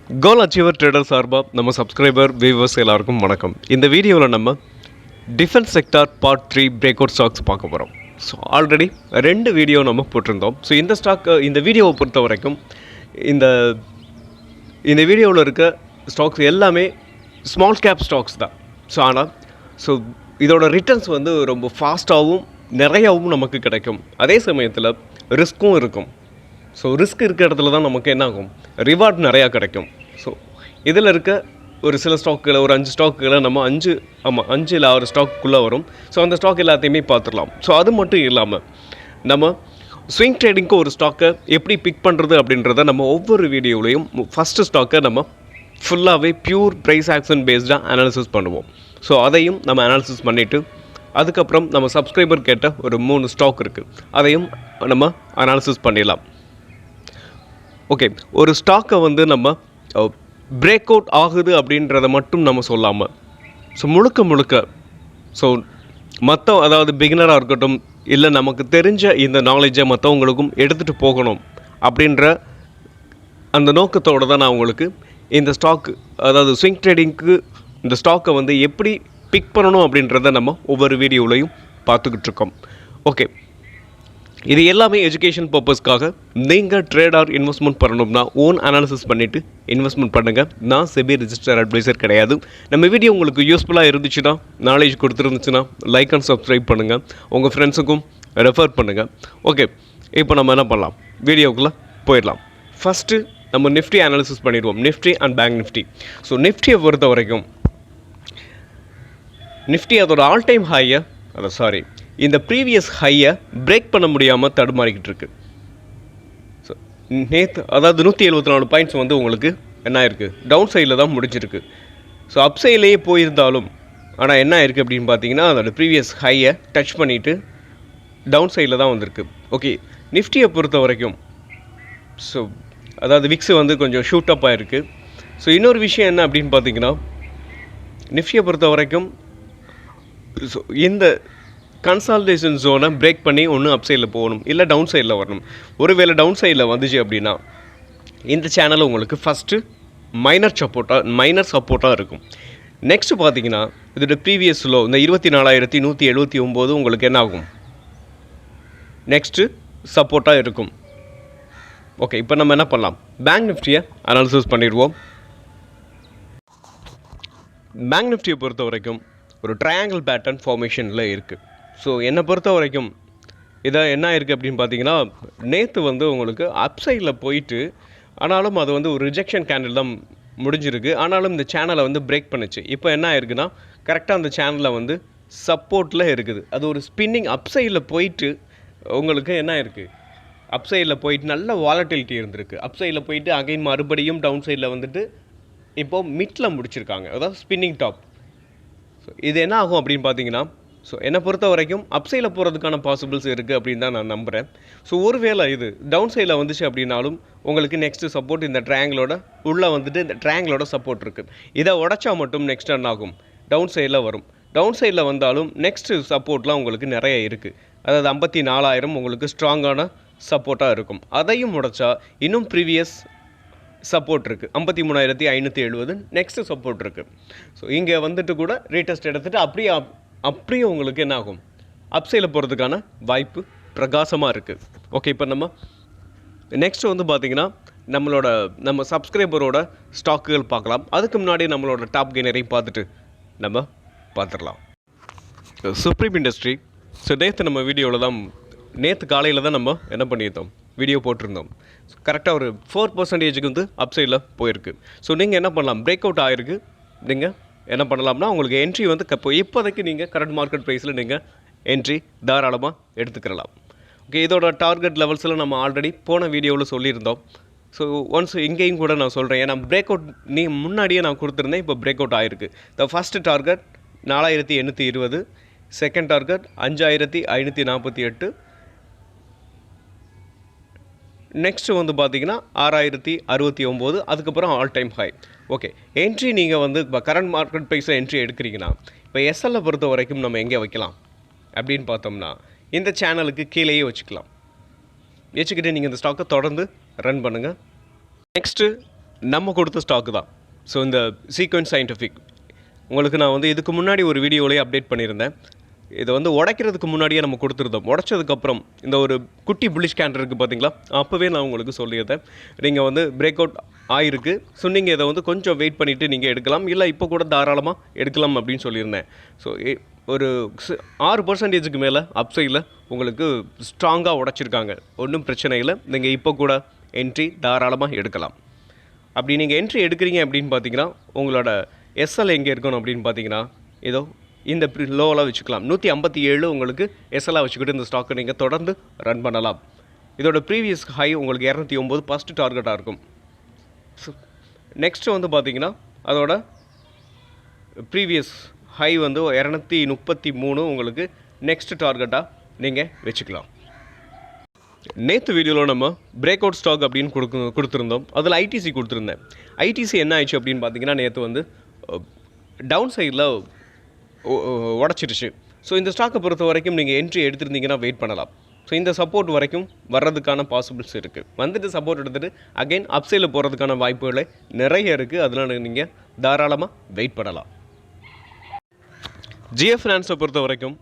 கோல் achiever trader சார்பாக நம்ம subscriber viewers எல்லாருக்கும் வணக்கம். இந்த வீடியோவில் நம்ம defence sector part 3 break out stocks பார்க்க போகிறோம். ஸோ ஆல்ரெடி 2 வீடியோ நம்ம போட்டிருந்தோம். ஸோ இந்த வீடியோவை பொறுத்த வரைக்கும் இந்த வீடியோவில் இருக்க ஸ்டாக்ஸ் எல்லாமே ஸ்மால் கேப் ஸ்டாக்ஸ் தான். ஸோ இதோட ரிட்டர்ன்ஸ் வந்து ரொம்ப ஃபாஸ்ட்டாகவும் நிறையாவும் நமக்கு கிடைக்கும். அதே சமயத்தில் ரிஸ்க்கும் இருக்கும். ஸோ ரிஸ்க் இருக்க இடத்துல தான் நமக்கு என்ன ஆகும், ரிவார்ட் நிறையா கிடைக்கும். ஸோ இதில் இருக்க ஒரு சில ஸ்டாக்குகளை, ஒரு 5 ஸ்டாக்குகளை நம்ம 5 இல்லை 6 ஸ்டாக்குள்ளே வரும். ஸோ அந்த ஸ்டாக் எல்லாத்தையுமே பார்த்துடலாம். ஸோ அது மட்டும் இல்லாமல் நம்ம ஸ்விங் ட்ரேடிங்க்கு ஒரு ஸ்டாக்கை எப்படி பிக் பண்ணுறது அப்படின்றத நம்ம ஒவ்வொரு வீடியோவிலையும் ஃபஸ்ட்டு ஸ்டாக்கை நம்ம ஃபுல்லாகவே பியூர் ப்ரைஸ் ஆக்ஷன் பேஸ்டாக அனாலிசிஸ் பண்ணுவோம். ஸோ அதையும் நம்ம அனாலிசிஸ் பண்ணிவிட்டு அதுக்கப்புறம் நம்ம சப்ஸ்கிரைபர் கேட்ட ஒரு 3 ஸ்டாக் இருக்குது, அதையும் நம்ம அனாலிசிஸ் பண்ணிடலாம். ஓகே, ஒரு ஸ்டாக்கை வந்து நம்ம பிரேக் அவுட் ஆகுது அப்படின்றத மட்டும் நம்ம சொல்லாமல், ஸோ முழுக்க அதாவது பிகினராக இருக்கட்டும், இல்லை நமக்கு தெரிஞ்ச இந்த நாலேஜை மற்றவங்களுக்கும் எடுத்துகிட்டு போகணும் அப்படின்ற அந்த நோக்கத்தோடு தான் நான் உங்களுக்கு இந்த ஸ்டாக்கு, அதாவது ஸ்விங் ட்ரேடிங்க்கு இந்த ஸ்டாக்கை வந்து எப்படி பிக் பண்ணணும் அப்படின்றத நம்ம ஒவ்வொரு வீடியோவிலையும் பார்த்துக்கிட்டு இருக்கோம். ஓகே, இது எல்லாமே எஜுகேஷன் பர்பஸ்க்காக. நீங்கள் ட்ரேடார் இன்வெஸ்ட்மெண்ட் பண்ணணும்னா ஓன் அனாலிசிஸ் பண்ணிவிட்டு இன்வெஸ்ட்மெண்ட் பண்ணுங்கள். நான் செபி ரிஜிஸ்டர் அட்வைசர் கிடையாது. நம்ம வீடியோ உங்களுக்கு யூஸ்ஃபுல்லாக இருந்துச்சுன்னா, நாலேஜ் கொடுத்துருந்துச்சுன்னா லைக் அண்ட் சப்ஸ்கிரைப் பண்ணுங்கள், உங்கள் ஃப்ரெண்ட்ஸுக்கும் ரெஃபர் பண்ணுங்கள். ஓகே, இப்போ நம்ம என்ன பண்ணலாம், வீடியோக்குள்ளே போயிடலாம். ஃபஸ்ட்டு நம்ம நிஃப்டி அனாலிசிஸ் பண்ணிடுவோம், Nifty and bank Nifty. So நிஃப்டியை பொறுத்த வரைக்கும் நிஃப்டி அதோட ஆல் டைம் ஹையை இந்த ப்ரீவியஸ் ஹையை பிரேக் பண்ண முடியாமல் தடுமாறிக்கிட்டு இருக்கு. ஸோ நேற்று அதாவது 174 பாயிண்ட்ஸ் வந்து உங்களுக்கு என்ன ஆயிருக்கு, டவுன் சைடில் தான் முடிஞ்சிருக்கு. ஸோ அப் சைட்லேயே போயிருந்தாலும் ஆனால் என்ன ஆயிருக்கு அப்படின்னு பார்த்தீங்கன்னா, அதோட ப்ரீவியஸ் ஹையை டச் பண்ணிவிட்டு டவுன் சைடில் தான் வந்திருக்கு. ஓகே, நிஃப்டியை பொறுத்த வரைக்கும் ஸோ அதாவது விக்ஸ் வந்து கொஞ்சம் ஷூட் அப் ஆகிருக்கு. ஸோ இன்னொரு விஷயம் என்ன அப்படின்னு பார்த்தீங்கன்னா, நிஃப்டியை பொறுத்த வரைக்கும் ஸோ இந்த கன்சால்டேஷன் ஜோனை பிரேக் பண்ணி ஒன்று அப் சைடில் போகணும், இல்லை டவுன் சைடில் வரணும். ஒருவேளை டவுன் சைடில் வந்துச்சு அப்படின்னா இந்த சேனல் உங்களுக்கு ஃபஸ்ட்டு மைனர் சப்போர்ட்டாக இருக்கும். நெக்ஸ்ட்டு பார்த்தீங்கன்னா, இதோட ப்ரீவியஸ் லோ இந்த 24,179 உங்களுக்கு என்ன ஆகும், நெக்ஸ்ட்டு சப்போர்ட்டாக இருக்கும். ஓகே, இப்போ நம்ம என்ன பண்ணலாம், பேங்க் நிஃப்டியை அனாலிசிஸ் பண்ணிடுவோம். பேங்க் நிஃப்டியை பொறுத்த வரைக்கும் ஒரு ட்ரையாங்கிள் பேட்டர்ன் ஃபார்மேஷனில் இருக்குது. ஸோ என்னை பொறுத்த வரைக்கும் இதை என்ன இருக்குது அப்படின்னு பார்த்தீங்கன்னா, நேற்று வந்து உங்களுக்கு அப் சைடில் போயிட்டு, ஆனாலும் அது வந்து ஒரு ரிஜெக்ஷன் கேண்டில் தான் முடிஞ்சிருக்கு. ஆனாலும் இந்த சேனலை வந்து பிரேக் பண்ணுச்சு. இப்போ என்ன ஆயிருக்குன்னா, கரெக்டாக அந்த சேனலில் வந்து சப்போர்ட்டில் இருக்குது. அது ஒரு ஸ்பின்னிங் அப் சைடில் போயிட்டு உங்களுக்கு என்ன இருக்குது, அப் சைடில் போயிட்டு நல்ல வாலட்டிலிட்டி இருந்திருக்கு. அப் சைடில் போயிட்டு அகைன் மறுபடியும் டவுன் சைடில் வந்துட்டு இப்போது மிட்டில் முடிச்சிருக்காங்க, அதாவது ஸ்பின்னிங் டாப். ஸோ இது என்ன ஆகும் அப்படின்னு பார்த்தீங்கன்னா, ஸோ என்னை பொறுத்த வரைக்கும் அப் சைடில் போகிறதுக்கான பாசிபிள்ஸ் இருக்குது அப்படின்னு தான் நான் நம்புகிறேன். ஸோ ஒருவேளை இது டவுன் சைடில் வந்துச்சு அப்படின்னாலும் உங்களுக்கு நெக்ஸ்ட்டு சப்போர்ட் இந்த ட்ரையாங்கிளோட உள்ளே வந்துட்டு இந்த ட்ரையாங்கிளோட சப்போர்ட் இருக்குது. இதை உடச்சா மட்டும் நெக்ஸ்ட் என்ன ஆகும், டவுன் சைடில் வரும். டவுன் சைடில் வந்தாலும் நெக்ஸ்ட்டு சப்போர்ட்லாம் உங்களுக்கு நிறைய இருக்குது. அதாவது 54,000 உங்களுக்கு ஸ்ட்ராங்கான சப்போர்ட்டாக இருக்கும். அதையும் உடச்சா இன்னும் ப்ரீவியஸ் சப்போர்ட் இருக்குது, 53,570 நெக்ஸ்ட்டு சப்போர்ட் இருக்குது. ஸோ இங்கே வந்துட்டு கூட ரீடெஸ்ட் எடுத்துகிட்டு அப்படியே உங்களுக்கு என்ன ஆகும், அப் சைடில் போகிறதுக்கான வாய்ப்பு பிரகாசமாக இருக்குது. ஓகே, இப்போ நம்ம நெக்ஸ்ட்டு வந்து பார்த்திங்கன்னா நம்ம சப்ஸ்கிரைபரோட ஸ்டாக்குகள் பார்க்கலாம். அதுக்கு முன்னாடி நம்மளோட டாப் கெய்னரையும் பார்த்துட்டு நம்ம பார்த்துடலாம். Supreme industry. ஸோ நேற்று காலையில் தான் நம்ம என்ன பண்ணியிருந்தோம், வீடியோ போட்டிருந்தோம். கரெக்டாக ஒரு 4% வந்து அப் சைடில் போயிருக்கு. ஸோ நீங்கள் என்ன பண்ணலாம், பிரேக் அவுட் ஆகிருக்கு. நீங்கள் என்ன பண்ணலாம்னா, உங்களுக்கு என்ட்ரி வந்து இப்போதைக்கு நீங்கள் கரண்ட் மார்க்கெட் ப்ரைஸில் நீங்கள் என்ட்ரி தாராளமாக எடுத்துக்கலாம். ஓகே, இதோட டார்கெட் லெவல்ஸில் நம்ம ஆல்ரெடி போன வீடியோவில் சொல்லியிருந்தோம். ஸோ ஒன்ஸ் இங்கேயும் கூட நான் சொல்கிறேன், ஏன்னா பிரேக் அவுட் முன்னாடியே நான் கொடுத்துருந்தேன், இப்போ பிரேக் அவுட் ஆகிருக்கு. The first target 4,820, second target 5,548, next வந்து பார்த்தீங்கன்னா 6,069, அதுக்கப்புறம் all time high. Okay, entry நீங்கள் வந்து இப்போ கரண்ட் மார்க்கெட் ப்ரைஸில் என்ட்ரி எடுக்கிறீங்கன்னா, இப்போ எஸ்எல்லை பொறுத்த வரைக்கும் நம்ம எங்கே வைக்கலாம் அப்படின்னு பார்த்தோம்னா, இந்த சேனலுக்கு கீழேயே வச்சுக்கிட்டு நீங்கள் இந்த ஸ்டாக்கை தொடர்ந்து ரன் பண்ணுங்கள். நெக்ஸ்ட்டு நம்ம கொடுத்த ஸ்டாக்கு தான். ஸோ இந்த சீக்வென்ஸ் சயின்டிஃபிக் உங்களுக்கு நான் வந்து இதுக்கு முன்னாடி ஒரு வீடியோலேயே அப்டேட் பண்ணியிருந்தேன். இதை வந்து உடைக்கிறதுக்கு முன்னாடியே நம்ம கொடுத்துருந்தோம். உடைச்சதுக்கப்புறம் இந்த ஒரு குட்டி புல்லிஷ் கேண்டர் இருக்குது பார்த்தீங்களா, அப்போவே நான் உங்களுக்கு சொல்லியிருந்தேன் நீங்கள் வந்து பிரேக் அவுட் ஆகிருக்கு. ஸோ நீங்கள் இதை வந்து கொஞ்சம் வெயிட் பண்ணிவிட்டு நீங்கள் எடுக்கலாம், இல்லை இப்போ கூட தாராளமாக எடுக்கலாம் அப்படின்னு சொல்லியிருந்தேன். ஸோ ஒரு 6% மேலே அப்சைடில் உங்களுக்கு ஸ்ட்ராங்காக உடைச்சிருக்காங்க. ஒன்றும் பிரச்சனை இல்லை, நீங்கள் இப்போ கூட என்ட்ரி தாராளமாக எடுக்கலாம். அப்படி நீங்கள் என்ட்ரி எடுக்கிறீங்க அப்படின்னு பார்த்தீங்கன்னா உங்களோட எஸ்எல் எங்கே இருக்கணும் அப்படின்னு பார்த்தீங்கன்னா இதோ இந்த லோவெலாம் வச்சுக்கலாம். 157 உங்களுக்கு எஸ்எல்லாக வச்சுக்கிட்டு இந்த ஸ்டாக்கை நீங்கள் தொடர்ந்து ரன் பண்ணலாம். இதோட ப்ரீவியஸ் ஹை உங்களுக்கு 209 ஃபஸ்ட்டு டார்கெட்டாக இருக்கும். ஸோ நெக்ஸ்ட்டு வந்து பார்த்தீங்கன்னா அதோட ப்ரீவியஸ் ஹை வந்து 233 உங்களுக்கு நெக்ஸ்ட் டார்கெட்டாக நீங்கள் வச்சுக்கலாம். நேற்று வீடியோவில் நம்ம பிரேக் அவுட் ஸ்டாக் அப்படின்னு கொடுத்துருந்தோம். அதில் ஐடிசி கொடுத்துருந்தேன். ஐடிசி என்ன ஆயிடுச்சு அப்படின்னு பார்த்தீங்கன்னா நேற்று வந்து டவுன் சைடில் உடச்சிருச்சு. ஸோ இந்த ஸ்டாக்கை பொறுத்த வரைக்கும் நீங்கள் என்ட்ரி எடுத்துருந்தீங்கன்னா வெயிட் பண்ணலாம். ஸோ இந்த சப்போர்ட் வரைக்கும் வர்றதுக்கான பாசிபிள்ஸ் இருக்குது. வந்துட்டு சப்போர்ட் எடுத்துகிட்டு அகைன் அப்சைடில் போகிறதுக்கான வாய்ப்புகள் நிறைய இருக்குது. அதனால் நீங்கள் தாராளமாக வெயிட் பண்ணலாம். ஜிஎஃப் ஃபினான்ஸை பொறுத்த வரைக்கும்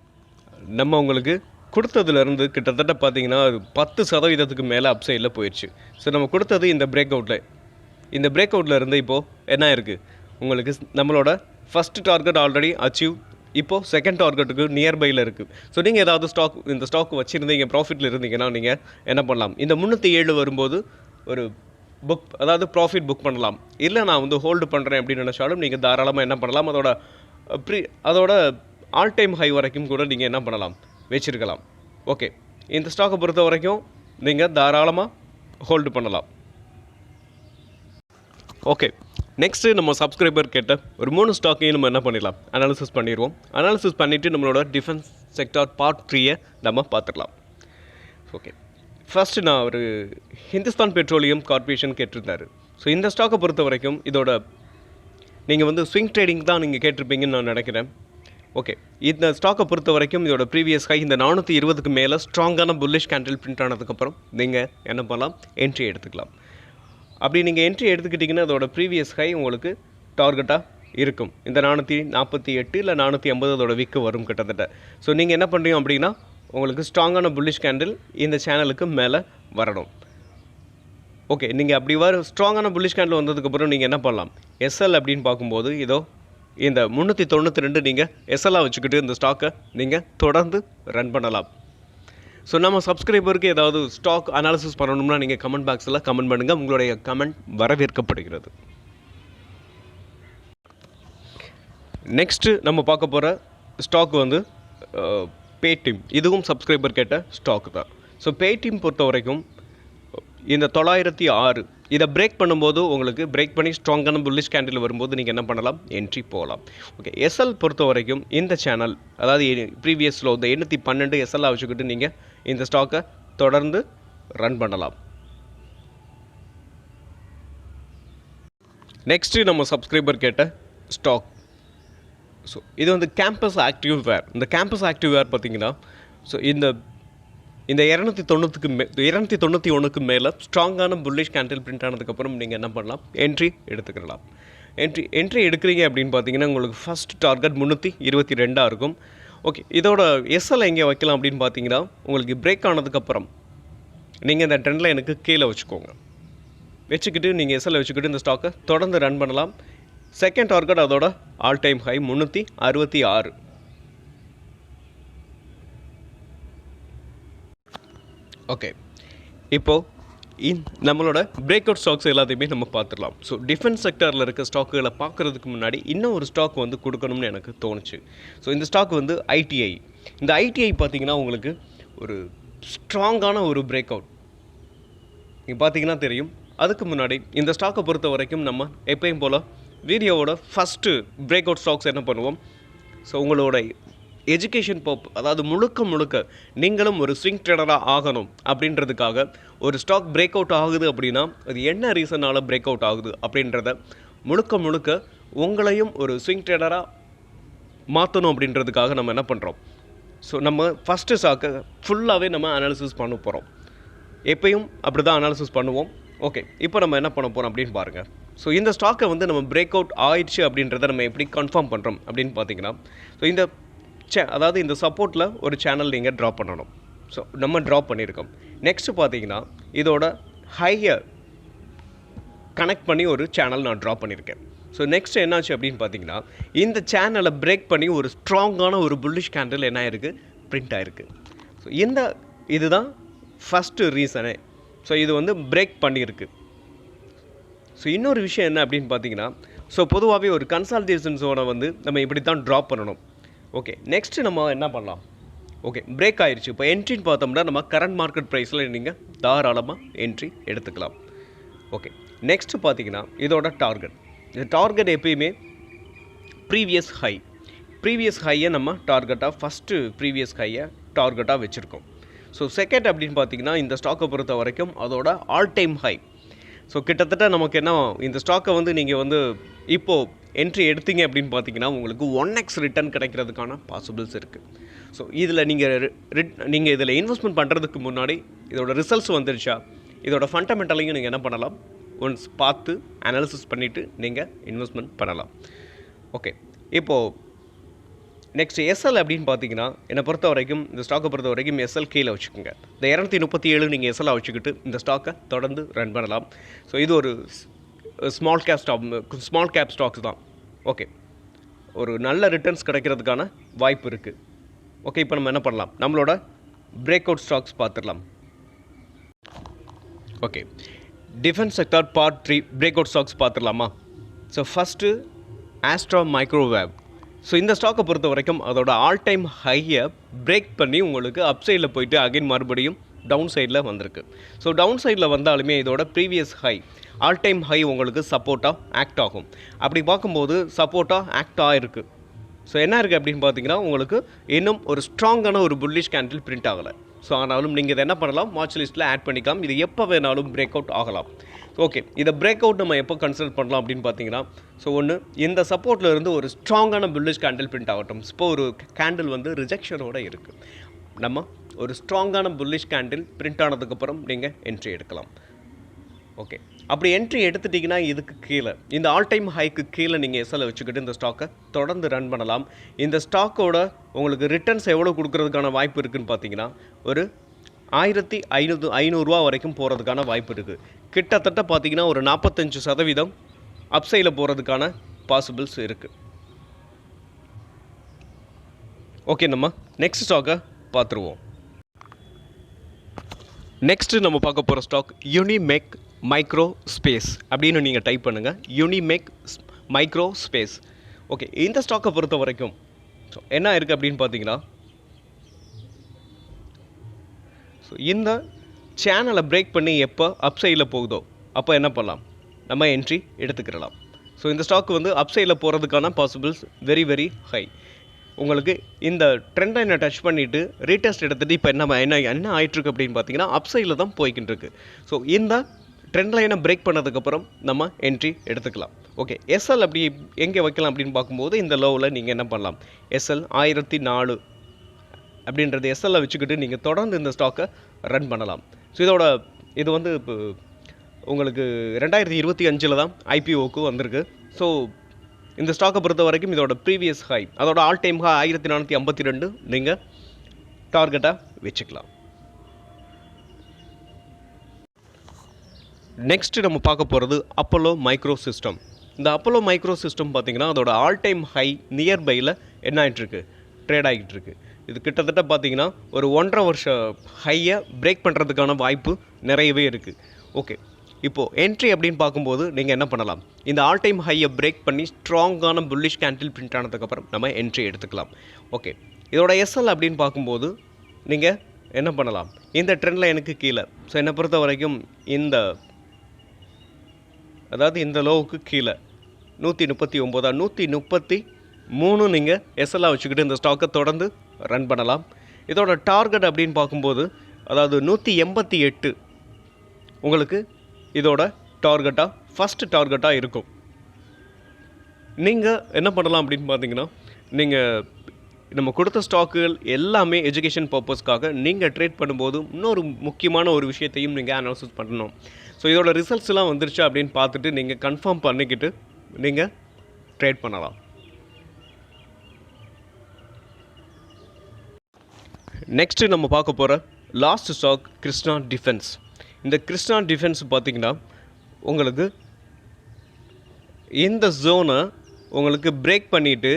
நம்ம உங்களுக்கு கொடுத்ததுலேருந்து கிட்டத்தட்ட பார்த்தீங்கன்னா 10% மேலே அப்சைடில் போயிடுச்சு. ஸோ நம்ம கொடுத்தது இந்த பிரேக் அவுட்டில் இருந்து இப்போது என்ன இருக்குது உங்களுக்கு நம்மளோட ஃபஸ்ட் டார்கெட் ஆல்ரெடி அச்சீவ், இப்போது செகண்ட் டார்கெட்டுக்கு நியர்பையில் இருக்குது. ஸோ நீங்கள் ஏதாவது இந்த ஸ்டாக் வச்சுருந்தீங்க, ப்ராஃபிட்டில் இருந்தீங்கன்னா நீங்கள் என்ன பண்ணலாம், இந்த 307 வரும்போது ஒரு புக், அதாவது ப்ராஃபிட் புக் பண்ணலாம். இல்லை நான் வந்து ஹோல்டு பண்ணுறேன் அப்படின்னு நினச்சாலும் நீங்கள் தாராளமாக என்ன பண்ணலாம், அதோட ஆல் டைம் ஹை வரைக்கும் கூட நீங்கள் என்ன பண்ணலாம், வச்சுருக்கலாம். ஓகே, இந்த ஸ்டாக்கை பொறுத்த வரைக்கும் நீங்கள் தாராளமாக ஹோல்டு பண்ணலாம். ஓகே, நெக்ஸ்ட்டு நம்ம சப்ஸ்கிரைபர் கேட்ட ஒரு 3 ஸ்டாக்கையும் நம்ம என்ன பண்ணிடலாம், அனாலிசிஸ் பண்ணிடுவோம். அனாலிசிஸ் பண்ணிவிட்டு நம்மளோட டிஃபென்ஸ் செக்டார் பார்ட் 3 நம்ம பார்த்துக்கலாம். ஓகே, ஃபஸ்ட்டு நான் ஒரு ஹிந்துஸ்தான் பெட்ரோலியம் கார்பரேஷன் கேட்டிருந்தார். ஸோ இந்த ஸ்டாக்கை பொறுத்த வரைக்கும் இதோட நீங்கள் வந்து ஸ்விங் ட்ரேடிங் தான் நீங்கள் கேட்டிருப்பீங்கன்னு நான் நினைக்கிறேன். ஓகே, இந்த ஸ்டாக்கை பொறுத்த வரைக்கும் இதோட ப்ரீவியஸ் ஹை இந்த 420 மேலே ஸ்ட்ராங்கான புல்லிஷ் கேண்டில் பிரிண்ட் ஆனதுக்கப்புறம் நீங்கள் என்ன பண்ணலாம், என்ட்ரி எடுத்துக்கலாம். அப்படி நீங்கள் என்ட்ரி எடுத்துக்கிட்டிங்கன்னா அதோட ப்ரீவியஸ் ஹை உங்களுக்கு டார்கெட்டாக இருக்கும். இந்த 448 இல்லை 450 அதோட விக்கு வரும் கிட்டத்தட்ட. ஸோ நீங்கள் என்ன பண்ணுறீங்க அப்படின்னா உங்களுக்கு ஸ்ட்ராங்கான புல்லிஷ் கேண்டில் இந்த சேனலுக்கு மேலே வரணும். ஓகே, நீங்கள் அப்படி ஸ்ட்ராங்கான புல்லிஷ் கேண்டில் வந்ததுக்கப்புறம் நீங்கள் என்ன பண்ணலாம், எஸ்எல் அப்படின்னு பார்க்கும்போது இதோ இந்த 392 நீங்கள் எஸ்எல்லாக வச்சுக்கிட்டு இந்த ஸ்டாக்கை நீங்கள் தொடர்ந்து ரன் பண்ணலாம். ஸோ நம்ம சப்ஸ்கிரைபருக்கு ஏதாவது ஸ்டாக் அனாலிசிஸ் பண்ணணும்னா நீங்கள் கமெண்ட் பாக்ஸில் கமெண்ட் பண்ணுங்கள். உங்களுடைய கமெண்ட் வரவேற்கப்படுகிறது. நெக்ஸ்ட்டு நம்ம பார்க்க போகிற ஸ்டாக் வந்து பேடிஎம். இதுவும் சப்ஸ்கிரைபர் கேட்ட ஸ்டாக் தான். ஸோ பேடிஎம் பொறுத்த வரைக்கும் இந்த 906 இதை பிரேக் பண்ணும்போது உங்களுக்கு பிரேக் பண்ணி ஸ்ட்ராங்கான புல்லிஷ் கேண்டில் வரும்போது நீங்கள் என்ன பண்ணலாம், என்ட்ரி போகலாம். ஓகே, எஸ்எல் பொறுத்த வரைக்கும் இந்த சேனல், அதாவது ப்ரீவியஸில் இந்த 812 எஸ்எல்லாக வச்சுக்கிட்டு நீங்கள் இந்த ஸ்டாக்கை தொடர்ந்து ரன் பண்ணலாம். நெக்ஸ்ட்டு நம்ம சப்ஸ்கிரைபர் கேட்ட ஸ்டாக், ஸோ இது வந்து கேம்பஸ் ஆக்டிவ் வேர். இந்த கேம்பஸ் ஆக்டிவ் வேர் பார்த்தீங்கன்னா ஸோ இந்த 291 மேலே ஸ்ட்ராங்கான புல்லிஷ் கேண்டில் பிரிண்ட் ஆனதுக்கப்புறம் நீங்கள் என்ன பண்ணலாம், என்ட்ரி எடுத்துக்கலாம். என்ட்ரி எடுக்கிறீங்க அப்படின்னு பார்த்தீங்கன்னா உங்களுக்கு ஃபஸ்ட் டார்கெட் 322 இருக்கும். ஓகே, இதோட எஸ்எல் எங்கே வைக்கலாம் அப்படின்னு பார்த்தீங்கன்னா உங்களுக்கு பிரேக் ஆனதுக்கப்புறம் நீங்கள் இந்த ட்ரெண்டில் எனக்கு கீழே வச்சுக்கிட்டு நீங்கள் எஸ்எல் வச்சுக்கிட்டு இந்த ஸ்டாக்கை தொடர்ந்து ரன் பண்ணலாம். செகண்ட் டார்கெட் அதோட ஆல் டைம் ஹை 366. ஓகே, இப்போது நம்மளோட பிரேக் அவுட் ஸ்டாக்ஸ் எல்லாத்தையுமே நம்ம பார்த்துடலாம். ஸோ டிஃபென்ஸ் செக்டரில் இருக்க ஸ்டாக்குகளை பார்க்குறதுக்கு முன்னாடி இன்னும் ஒரு ஸ்டாக் வந்து கொடுக்கணும்னு எனக்கு தோணுச்சு. ஸோ இந்த ஸ்டாக் வந்து ஐடிஐ. இந்த ஐடிஐ பார்த்திங்கன்னா உங்களுக்கு ஒரு ஸ்ட்ராங்கான ஒரு பிரேக் அவுட் நீங்கள் பார்த்தீங்கன்னா தெரியும். அதுக்கு முன்னாடி இந்த ஸ்டாக்கை பொறுத்த வரைக்கும் நம்ம எப்பயும் போல் வீடியோவோட ஃபஸ்ட்டு பிரேக் அவுட் ஸ்டாக்ஸ் என்ன பண்ணுவோம், ஸோ உங்களோட எஜுகேஷன் அதாவது முழுக்க நீங்களும் ஒரு ஸ்விங் ட்ரேடராக ஆகணும் அப்படின்றதுக்காக ஒரு ஸ்டாக் பிரேக் அவுட் ஆகுது அப்படின்னா அது என்ன ரீசனால் பிரேக் அவுட் ஆகுது அப்படின்றத முழுக்க உங்களையும் ஒரு ஸ்விங் ட்ரேடராக மாற்றணும் அப்படின்றதுக்காக நம்ம என்ன பண்ணுறோம், ஸோ நம்ம ஃபஸ்ட்டு ஸ்டாக்கை ஃபுல்லாகவே நம்ம அனாலிசிஸ் பண்ண போகிறோம். எப்பயும் அப்படி தான் அனாலிசிஸ் பண்ணுவோம். ஓகே, இப்போ நம்ம என்ன பண்ண போகிறோம் அப்படின்னு பாருங்கள். ஸோ இந்த ஸ்டாக்கை வந்து நம்ம பிரேக் அவுட் ஆயிடுச்சு அப்படின்றத நம்ம எப்படி கன்ஃபார்ம் பண்ணுறோம் அப்படின்னு பார்த்தீங்கன்னா, ஸோ இந்த அதாவது இந்த சப்போர்ட்டில் ஒரு சேனல் நீங்கள் ட்ரா பண்ணணும். ஸோ நம்ம ட்ரா பண்ணியிருக்கோம். நெக்ஸ்ட்டு பார்த்தீங்கன்னா இதோட ஹையை கனெக்ட் பண்ணி ஒரு சேனல் நான் ட்ரா பண்ணியிருக்கேன். ஸோ நெக்ஸ்ட் என்னாச்சு அப்படின்னு பார்த்தீங்கன்னா, இந்த சேனலை பிரேக் பண்ணி ஒரு ஸ்ட்ராங்கான ஒரு புல்லிஷ் கேண்டில் என்ன ஆயிருக்கு, பிரிண்ட் ஆகிருக்கு. ஸோ இதுதான் ஃபஸ்ட்டு ரீசனே. ஸோ இது வந்து பிரேக் பண்ணியிருக்கு. ஸோ இன்னொரு விஷயம் என்ன அப்படின்னு பார்த்தீங்கன்னா, ஸோ பொதுவாகவே ஒரு கன்சால்டேஷன் ஜோனை வந்து நம்ம இப்படி தான் ட்ராப் பண்ணணும். ஓகே, நெக்ஸ்ட்டு நம்ம என்ன பண்ணலாம்? ஓகே, பிரேக் ஆயிடுச்சு. இப்போ என்ட்ரின்னு பார்த்தோம்னா நம்ம கரண்ட் மார்க்கெட் ப்ரைஸில் நீங்கள் தாராளமாக என்ட்ரி எடுத்துக்கலாம். ஓகே, நெக்ஸ்ட்டு பார்த்தீங்கன்னா இதோட டார்கெட். இந்த டார்கெட் எப்பயுமே ப்ரீவியஸ் ஹையை நம்ம டார்கெட்டாக ஃபஸ்ட்டு ப்ரீவியஸ் ஹையை டார்கெட்டாக வச்சுருக்கோம். ஸோ செகண்ட் அப்படின்னு பார்த்தீங்கன்னா இந்த ஸ்டாக்கை பொறுத்த வரைக்கும் அதோட ஆல் டைம் ஹை. ஸோ கிட்டத்தட்ட நமக்கு என்ன, இந்த ஸ்டாக்கை வந்து நீங்கள் வந்து இப்போது என்ட்ரி எடுத்தீங்க அப்படின்னு பார்த்தீங்கன்னா உங்களுக்கு 1x ரிட்டர்ன் கிடைக்கிறதுக்கான பாசிபிள்ஸ் இருக்குது. ஸோ இதில் நீங்கள் இதில் இன்வெஸ்ட்மெண்ட் பண்ணுறதுக்கு முன்னாடி இதோட ரிசல்ட்ஸ் வந்துருச்சா, இதோட ஃபண்டமெண்டலையும் நீங்கள் என்ன பண்ணலாம், ஒன்ஸ் பார்த்து அனாலிசிஸ் பண்ணிவிட்டு நீங்கள் இன்வெஸ்ட்மெண்ட் பண்ணலாம். ஓகே, இப்போது நெக்ஸ்ட் எஸ்எல் அப்படின்னு பார்த்தீங்கன்னா என்னை பொறுத்த வரைக்கும் இந்த ஸ்டாக்கை பொறுத்த வரைக்கும் எஸ்எல் கீழே வச்சுக்கோங்க. இந்த 237 நீங்கள் எஸ்எல்லாக வச்சுக்கிட்டு இந்த ஸ்டாக்கை தொடர்ந்து ரன் பண்ணலாம். ஸோ இது ஒரு ஸ்மால் கேப் ஸ்டாக்ஸ் தான். ஓகே, ஒரு நல்ல ரிட்டர்ன்ஸ் கிடைக்கிறதுக்கான வாய்ப்பு இருக்குது. ஓகே, இப்போ நம்ம என்ன பண்ணலாம், நம்மளோட பிரேக் அவுட் ஸ்டாக்ஸ் பார்த்துடலாம். Okay, defence sector part 3 break out stocks பார்த்துடலாமா? So first Astra Microwave. ஸோ இந்த ஸ்டாக்கை பொறுத்த வரைக்கும் அதோட ஆல் டைம் ஹையை பிரேக் பண்ணி உங்களுக்கு அப் சைடில் போயிட்டு அகைன் மறுபடியும் டவுன் சைடில் வந்திருக்கு. ஸோ டவுன் சைடில் வந்தாலுமே இதோட previous high, all time high உங்களுக்கு சப்போர்ட்டாக ஆக்ட் ஆகும். அப்படி பார்க்கும்போது சப்போர்ட்டாக ஆக்ட் ஆகிருக்கு. ஸோ என்ன இருக்குது அப்படின்னு பார்த்தீங்கன்னா உங்களுக்கு இன்னும் ஒரு ஸ்ட்ராங்கான ஒரு புல்லிஷ் கேண்டில் பிரிண்ட் ஆகலை. ஸோ ஆனாலும் நீங்கள் இதை என்ன பண்ணலாம், வாட்ச் லிஸ்ட்டில் ஆட் பண்ணிக்கலாம். இது எப்போ வேணாலும் பிரேக் அவுட் ஆகலாம். ஓகே, இதை பிரேக் அவுட் நம்ம எப்போ கன்சிடர் பண்ணலாம் அப்படின்னு பார்த்தீங்கன்னா, ஸோ ஒன்று இந்த சப்போர்ட்டில் இருந்து ஒரு ஸ்ட்ராங்கான புல்லிஷ் கேண்டில் பிரிண்ட் ஆகட்டும். இப்போ ஒரு கேண்டில் வந்து ரிஜெக்ஷனோடு இருக்குது, நம்ம ஒரு ஸ்ட்ராங்கான புல்லிஷ் கேண்டில் பிரிண்ட் ஆனதுக்கப்புறம் நீங்கள் என்ட்ரி எடுக்கலாம். ஓகே, அப்படி என்ட்ரி எடுத்துட்டிங்கன்னா இதுக்கு கீழே இந்த ஆல் டைம் ஹைக்கு கீழே நீங்கள் எஸ்எல்லை வச்சுக்கிட்டு இந்த ஸ்டாக்கை தொடர்ந்து ரன் பண்ணலாம். இந்த ஸ்டாக்கோட உங்களுக்கு ரிட்டர்ன்ஸ் எவ்வளோ கொடுக்கறதுக்கான வாய்ப்பு இருக்குதுன்னு பார்த்தீங்கன்னா ஒரு 1500 வரைக்கும் போகிறதுக்கான வாய்ப்பு இருக்குது. கிட்டத்தட்ட பார்த்தீங்கன்னா ஒரு 45% அப்சைடில் போகிறதுக்கான பாசிபிள்ஸ் இருக்குது. ஓகே, நம்ம நெக்ஸ்ட் ஸ்டாக்கை பார்த்துருவோம். நெக்ஸ்ட்டு நம்ம பார்க்க போகிற ஸ்டாக் யூனிமேக் மைக்ரோ ஸ்பேஸ் அப்படின்னு நீங்கள் டைப் பண்ணுங்கள். Unimech micro space. ஓகே, இந்த ஸ்டாக்கை பொறுத்த வரைக்கும் ஸோ என்ன இருக்குது அப்படின்னு பார்த்தீங்கன்னா, ஸோ இந்த சேனலை பிரேக் பண்ணி எப்போ அப் சைடில் போகுதோ அப்போ என்ன பண்ணலாம், நம்ம என்ட்ரி எடுத்துக்கிடலாம். ஸோ இந்த ஸ்டாக் வந்து அப் சைடில் போகிறதுக்கான பாசிபிள்ஸ் வெரி வெரி ஹை. உங்களுக்கு இந்த ட்ரெண்ட் லைனை டச் பண்ணிவிட்டு ரீடெஸ்ட் எடுத்துகிட்டு இப்போ என்ன ஆகிட்டுருக்கு அப்படின்னு பார்த்தீங்கன்னா அப் சைடில் தான் போய்கிட்டு இருக்கு. ஸோ இந்த ட்ரெண்ட் லைனை பிரேக் பண்ணதுக்கப்புறம் நம்ம என்ட்ரி எடுத்துக்கலாம். ஓகே, எஸ்எல் அப்படி எங்கே வைக்கலாம் அப்படின்னு பார்க்கும்போது இந்த லோவில் நீங்கள் என்ன பண்ணலாம், எஸ்எல் 1004 அப்படின்றது எஸ்எல்லை வச்சுக்கிட்டு நீங்கள் தொடர்ந்து இந்த ஸ்டாக்கை ரன் பண்ணலாம். ஸோ இது வந்து இப்போ உங்களுக்கு 2025 தான் ஐபிஓக்கு வந்திருக்கு. ஸோ இந்த ஸ்டாக்கை பொறுத்த வரைக்கும் இதோட ப்ரீவியஸ் ஹை, அதோட ஆல் டைம் ஹை 1452 நீங்கள் டார்கெட்டாக வச்சுக்கலாம். நெக்ஸ்ட்டு நம்ம பார்க்க போகிறது அப்போலோ மைக்ரோ சிஸ்டம். இந்த அப்போலோ மைக்ரோ சிஸ்டம் பார்த்திங்கன்னா அதோட ஆல் டைம் ஹை நியர்பையில் என்ன ஆகிட்டுருக்கு, ட்ரேட் ஆகிட்டு இருக்கு. இது கிட்டத்தட்ட பார்த்திங்கன்னா ஒரு 1.5 வருஷ ஹையை பிரேக் பண்ணுறதுக்கான வாய்ப்பு நிறையவே இருக்குது. ஓகே, இப்போது என்ட்ரி அப்படின்னு பார்க்கும்போது நீங்கள் என்ன பண்ணலாம், இந்த ஆல் டைம் ஹையை பிரேக் பண்ணி ஸ்ட்ராங்கான புல்லிஷ் கேண்டில் பிரிண்ட் ஆனதுக்கப்புறம் நம்ம என்ட்ரி எடுத்துக்கலாம். ஓகே, இதோட எஸ்எல் அப்படின்னு பார்க்கும்போது நீங்கள் என்ன பண்ணலாம், இந்த ட்ரெண்ட் லைனுக்கு கீழே. ஸோ என்னை பொறுத்த வரைக்கும் இந்த லோவுக்கு கீழே 139 133 நீங்கள் எஸ்எல்லாக வச்சுக்கிட்டு இந்த ஸ்டாக்கை தொடர்ந்து ரன் பண்ணலாம். இதோட டார்கெட் அப்படின்னு பார்க்கும்போது அதாவது 188 உங்களுக்கு இதோட டார்கெட்டாக ஃபஸ்ட்டு டார்கெட்டாக இருக்கும். நீங்கள் என்ன பண்ணலாம் அப்படின்னு பார்த்தீங்கன்னா, நீங்கள் நம்ம கொடுத்த ஸ்டாக்குகள் எல்லாமே எஜுகேஷன் பர்பஸ்க்காக நீங்கள் ட்ரேட் பண்ணும்போது இன்னொரு முக்கியமான ஒரு விஷயத்தையும் நீங்கள் அனாலிசிஸ் பண்ணணும். ஸோ இதோட ரிசல்ட்ஸ்லாம் வந்துருச்சு அப்படின்னு பார்த்துட்டு நீங்கள் கன்ஃபார்ம் பண்ணிக்கிட்டு நீங்கள் ட்ரேட் பண்ணலாம். நெக்ஸ்ட்டு நம்ம பார்க்க போகிற லாஸ்ட் ஸ்டாக் கிருஷ்ணா டிஃபென்ஸ். இந்த கிருஷ்ணா டிஃபென்ஸ் பார்த்திங்கன்னா உங்களுக்கு இந்த ஜோனை உங்களுக்கு பிரேக் பண்ணிவிட்டு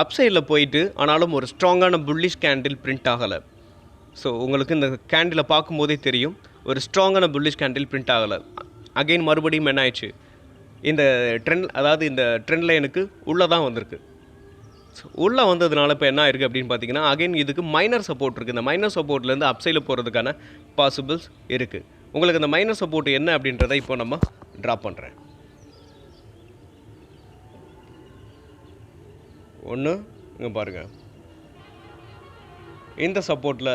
அப்சைடில் போயிட்டு ஆனாலும் ஒரு ஸ்ட்ராங்கான புல்லிஷ் கேண்டில் பிரிண்ட் ஆகலை. ஸோ உங்களுக்கு இந்த கேண்டிலை பார்க்கும்போதே தெரியும் ஒரு ஸ்ட்ராங்கான புல்லிஷ் கேண்டில் பிரிண்ட் ஆகலை. அகெயின் மறுபடியும் என்ன ஆயிடுச்சு, இந்த ட்ரெண்ட் அதாவது இந்த ட்ரெண்ட் லைனுக்கு உள்ளே தான் வந்திருக்கு. ஸோ உள்ளே வந்ததுனால இப்போ என்ன ஆயிருக்கு அப்படின்னு பார்த்தீங்கன்னா அகெயின் இதுக்கு மைனர் சப்போர்ட் இருக்குது. இந்த மைனர் சப்போர்ட்லேருந்து அப்சைடில் போகிறதுக்கான பாசிபிள்ஸ் இருக்குது. உங்களுக்கு இந்த மைனர் சப்போர்ட் என்ன அப்படின்றத இப்போ நம்ம ட்ரா பண்ணுறேன். ஒன்று இங்கே பாருங்கள், இந்த சப்போர்ட்டில்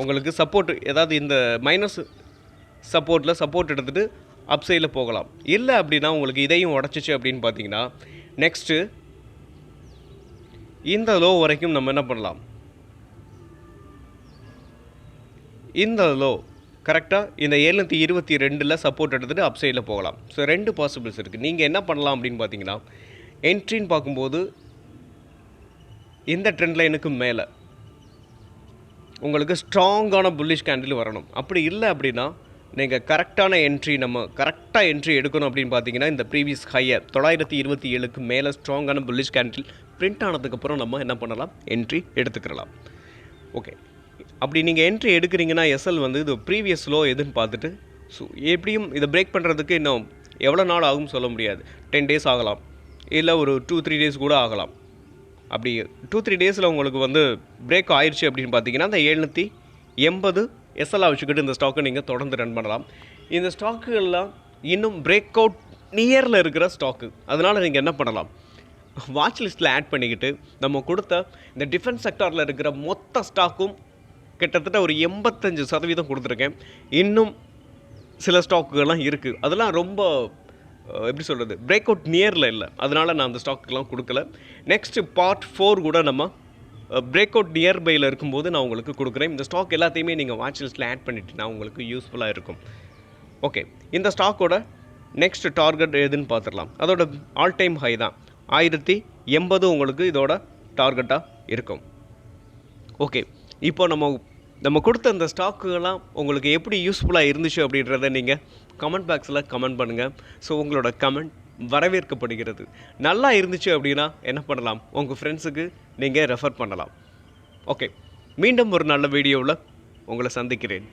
உங்களுக்கு சப்போர்ட் ஏதாவது இந்த மைனஸ் சப்போர்ட்டில் சப்போர்ட் எடுத்துகிட்டு அப்சைடில் போகலாம். இல்லை அப்படின்னா உங்களுக்கு இதையும் உடச்சிச்சு அப்படின்னு பார்த்தீங்கன்னா நெக்ஸ்ட்டு இந்த லோ வரைக்கும் நம்ம என்ன பண்ணலாம், இந்த லோ கரெக்டாக இந்த 722 சப்போர்ட் எடுத்துகிட்டு அப்சைடில் போகலாம். ஸோ 2 பாசிபிள்ஸ் இருக்குது. நீங்கள் என்ன பண்ணலாம் அப்படின்னு பார்த்தீங்கன்னா என்ட்ரின்னு பார்க்கும்போது இந்த ட்ரெண்ட் லைனுக்கு மேலே உங்களுக்கு ஸ்ட்ராங்கான புல்லிஷ் கேண்டில் வரணும். அப்படி இல்லை அப்படின்னா நீங்கள் கரெக்டான என்ட்ரி நம்ம கரெக்டாக என்ட்ரி எடுக்கணும் அப்படின்னு பார்த்தீங்கன்னா இந்த ப்ரீவியஸ் ஹையர் 927க்கு மேலே ஸ்ட்ராங்கான புல்லிஷ் கேண்டில் பிரிண்ட் ஆனதுக்கப்புறம் நம்ம என்ன பண்ணலாம், என்ட்ரி எடுத்துக்கிறலாம். ஓகே, அப்படி நீங்கள் என்ட்ரி எடுக்கிறீங்கன்னா எஸ்எல் வந்து இது ப்ரீவியஸ் லோ எதுன்னு பார்த்துட்டு ஸோ எப்படியும் இதை பிரேக் பண்ணுறதுக்கு இன்னும் எவ்வளோ நாள் ஆகும் சொல்ல முடியாது. 10 days ஆகலாம், இல்லை ஒரு 2-3 days கூட ஆகலாம். அப்படி 2-3 daysல உங்களுக்கு வந்து பிரேக் ஆயிடுச்சு அப்படின்னு பார்த்தீங்கன்னா அந்த 780 எஸ்எல்லாக வச்சுக்கிட்டு இந்த ஸ்டாக்கை நீங்கள் தொடர்ந்து ரன் பண்ணலாம். இந்த ஸ்டாக்குகள்லாம் இன்னும் பிரேக் அவுட் நியரில் இருக்கிற ஸ்டாக்கு. அதனால் நீங்கள் என்ன பண்ணலாம், வாட்ச் லிஸ்ட்டில் ஆட் பண்ணிக்கிட்டு நம்ம கொடுத்த இந்த டிஃபென்ஸ் செக்டாரில் இருக்கிற மொத்த ஸ்டாக்கும் கிட்டத்தட்ட ஒரு 85% கொடுத்துருக்கேன். இன்னும் சில ஸ்டாக்குகள்லாம் இருக்குது, அதெல்லாம் ரொம்ப எப்படி சொல்கிறது பிரேக் அவுட் நியரில் இல்லை, அதனால் நான் அந்த ஸ்டாக்குலாம் கொடுக்கல. நெக்ஸ்ட்டு பார்ட் 4 கூட நம்ம பிரேக் அவுட் நியர்பையில் இருக்கும்போது நான் உங்களுக்கு கொடுக்குறேன். இந்த ஸ்டாக் எல்லாத்தையுமே நீங்கள் வாட்ச் லிஸ்ட்டில் ஆட் பண்ணிவிட்டுனா உங்களுக்கு யூஸ்ஃபுல்லாக இருக்கும். ஓகே, இந்த ஸ்டாக்கோட நெக்ஸ்ட் டார்கெட் எதுன்னு பார்த்துடலாம். அதோட ஆல் டைம் ஹை தான் 1080 உங்களுக்கு இதோட டார்கெட்டாக இருக்கும். ஓகே, இப்போ நம்ம கொடுத்த இந்த ஸ்டாக்குகள்லாம் உங்களுக்கு எப்படி யூஸ்ஃபுல்லாக இருந்துச்சு அப்படின்றத நீங்கள் கமெண்ட் பாக்ஸில் கமெண்ட் பண்ணுங்கள். ஸோ உங்களோட கமெண்ட் வரவேற்கப்படுகிறது. நல்லா இருந்துச்சு அப்படின்னா என்ன பண்ணலாம், உங்கள் ஃப்ரெண்ட்ஸுக்கு நீங்கள் ரெஃபர் பண்ணலாம். ஓகே, மீண்டும் ஒரு நல்ல வீடியோவில் உங்களை சந்திக்கிறேன்.